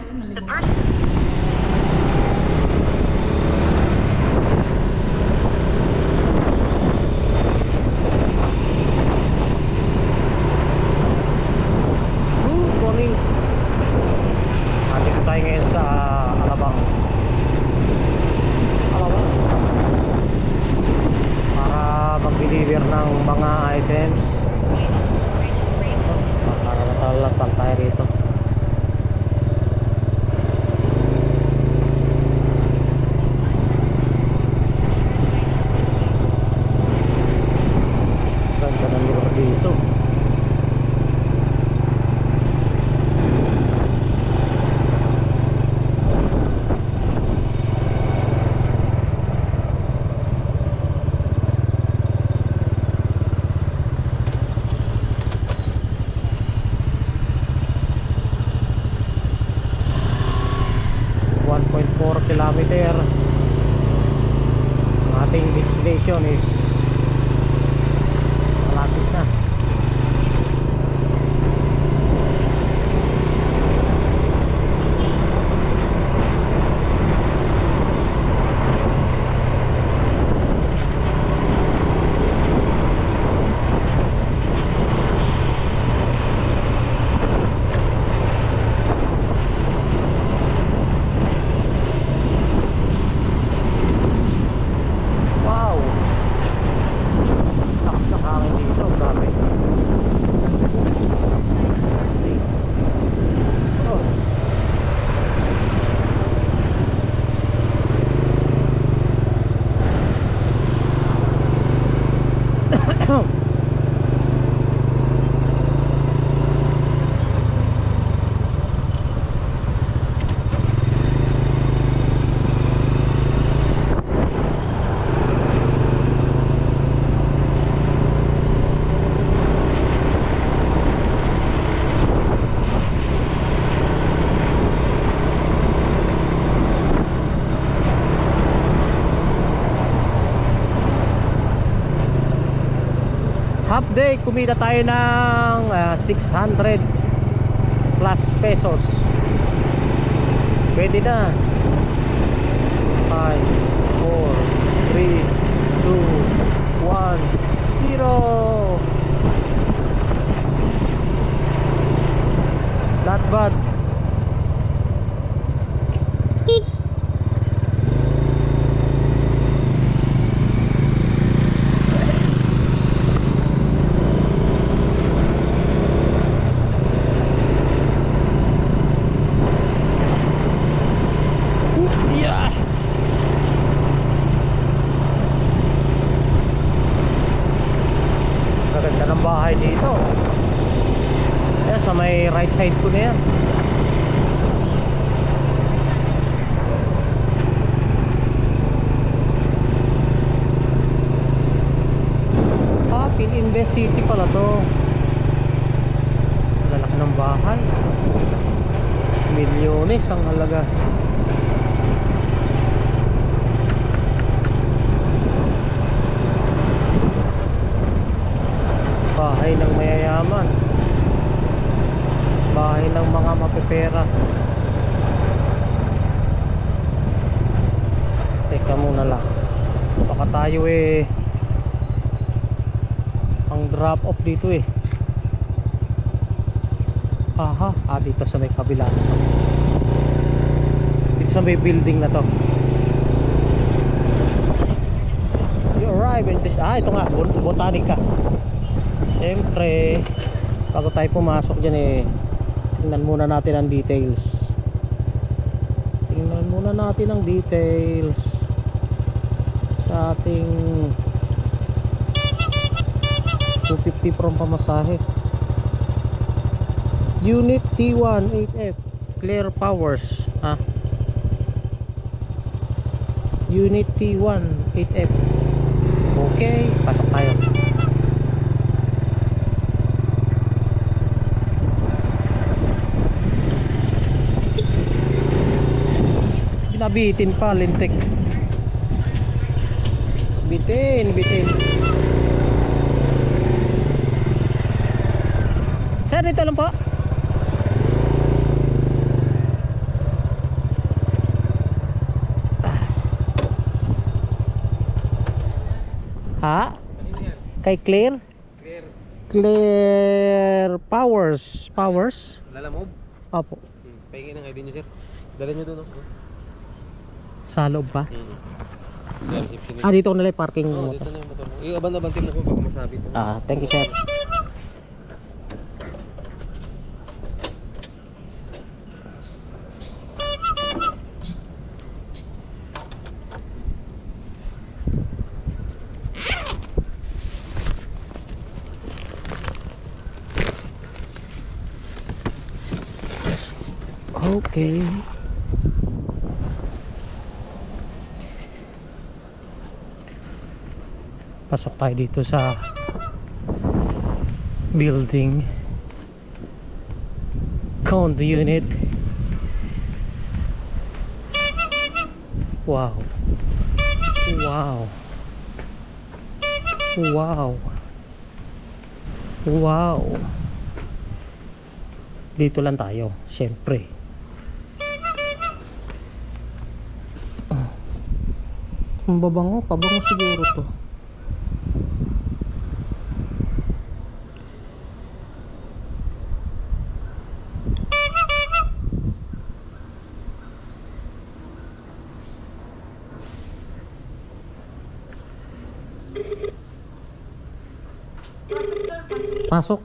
The person deliver ng mga items. Nakakalapan tayo rito. Ganda ng lugar dito. Kilometer. Ang ating destination is malapit na. Half day, kumita tayo ng 600 plus pesos. Pwede na. 5, 4, 3, 2, 1, 0. Not bad. Bahay dito. Ayan, sa may right side ko na yan. Pininvest City pala to. Lalaki ng bahay. Milyones ang halaga. Bahay ng mayayaman, bahay ng mga mapepera. Teka muna lang, baka tayo ang drop off dito dito sa may kabila, dito sa may building na to. You arrive in this, ito nga, Botanica. Siyempre, bago tayo pumasok dyan tingnan muna natin ang details. Tingnan muna natin ang details sa ating 250 from pamasahe. Unit T1 8F Clear Powers. Unit T1 8F. Okay, pasok tayo. Binabitin pa, lintik. Bitin. Sir, dito lang po. Kay Claire? Clear. Claire Powers? Lalamove? Opo. Pahingin ng ID nyo, sir. Dala nyo doon, no? Sa loob pa? Sir, Dito na lang parking oh, motor. dito na yung motor mo. Iaban-abantin mo ko baka masabit. Thank you, sir. Okay. Pasok tayo dito sa building condo unit. Wow. Wow. Wow. Wow. Dito lang tayo, syempre. Ang babango, pabango siguro to. Pasok.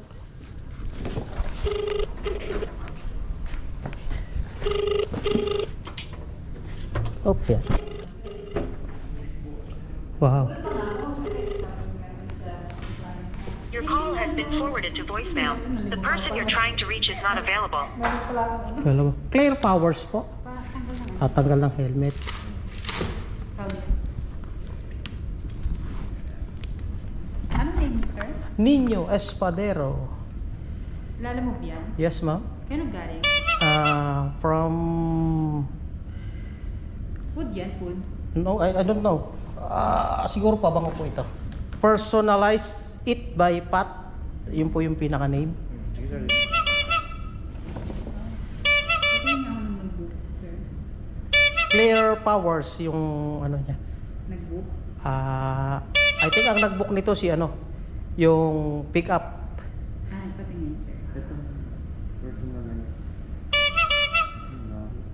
Okay. Wow. Your call has been forwarded to voicemail. The person you're trying to reach is not available. Clear Powers po. Tanggal ng helmet. Ano name mo, sir? Nino Espadero. Lala mo ba yan? Yes, ma'am. Kano galing? From... Food yan, food. No, I don't know. Siguro pabango po ito. Personalized It by Pat. Yun po yung pinaka-name. Sige, sir. Ito yung ako nang nag-book, sir. Clear Powers yung ano niya. Nag-book? I think ang nag-book nito si ano, yung pick up. Patingin, sir. Ito. Personal na yun.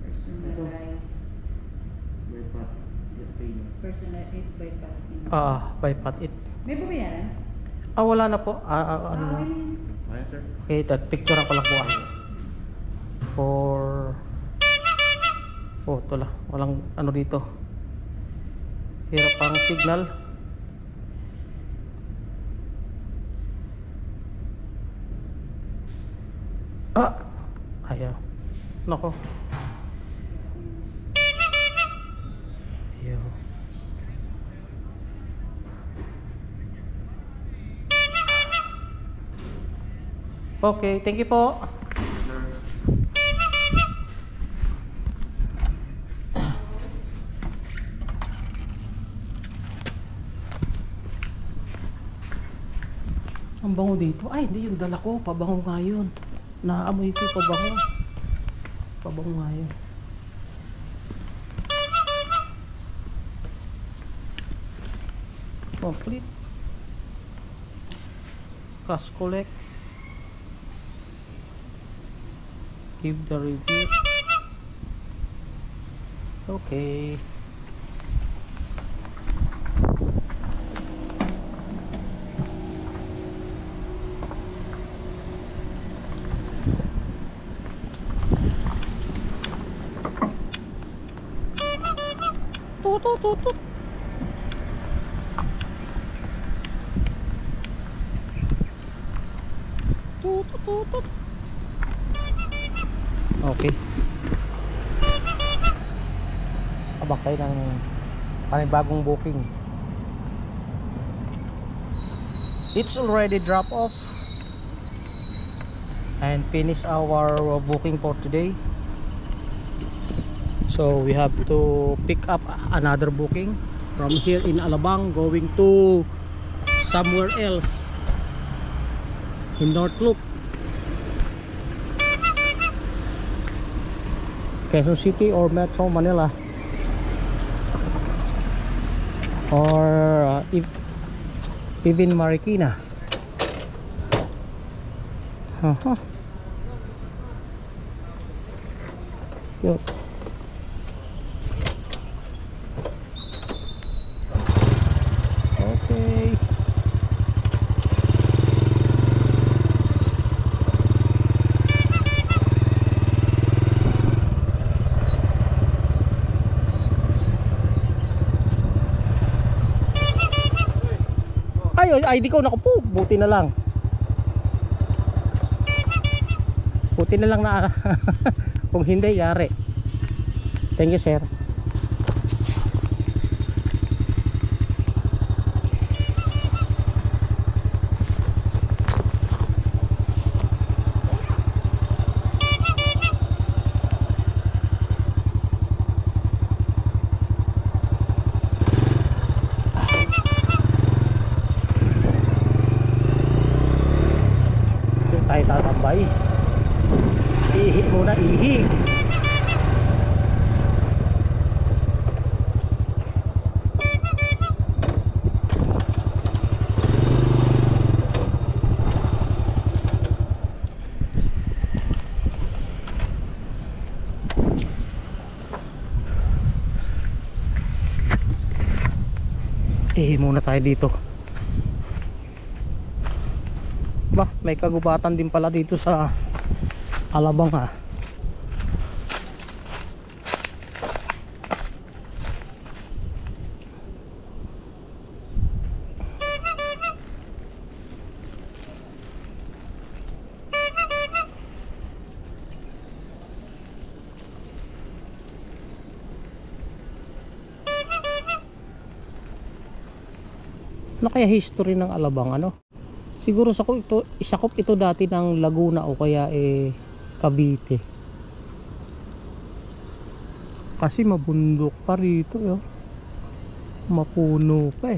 Personalized. By Pat. Get paid. Personalized by Pating. By Pat It. May babayaran? Wala na po. Ano. Ayan, sir. Okay, picture ko lang po. For ito lang. Walang ano dito. Hirap ang signal. Ayaw. Nako. Ayaw. Okay, thank you po. Ang bango dito. Ay, hindi yung dala ko. Pabango nga yun. Naamoy ko yung pabango. Pabango nga yun. Complete. Cash collect. Give the review. Okay. Tut. Okay. Abang tayo ng panibagong booking. It's already drop off and finish our booking for today. So we have to pick up another booking from here in Alabang going to somewhere else in North Loop, Quezon City or Metro Manila, or Steven Marikina. Yun. Okay. Ay, ID ko, naku po, buti na lang. Buti na lang na kung hindi, yari. Thank you, sir. Tayo tatambay. Ihi muna, ihi. Ihi muna tayo dito. Ba, may kagubatan din pala dito sa Alabang ha. Ano kaya history ng Alabang, ano? Siguro isakop ito dati ng Laguna o kaya Cavite. Kasi mabundok pa rito, mapuno pa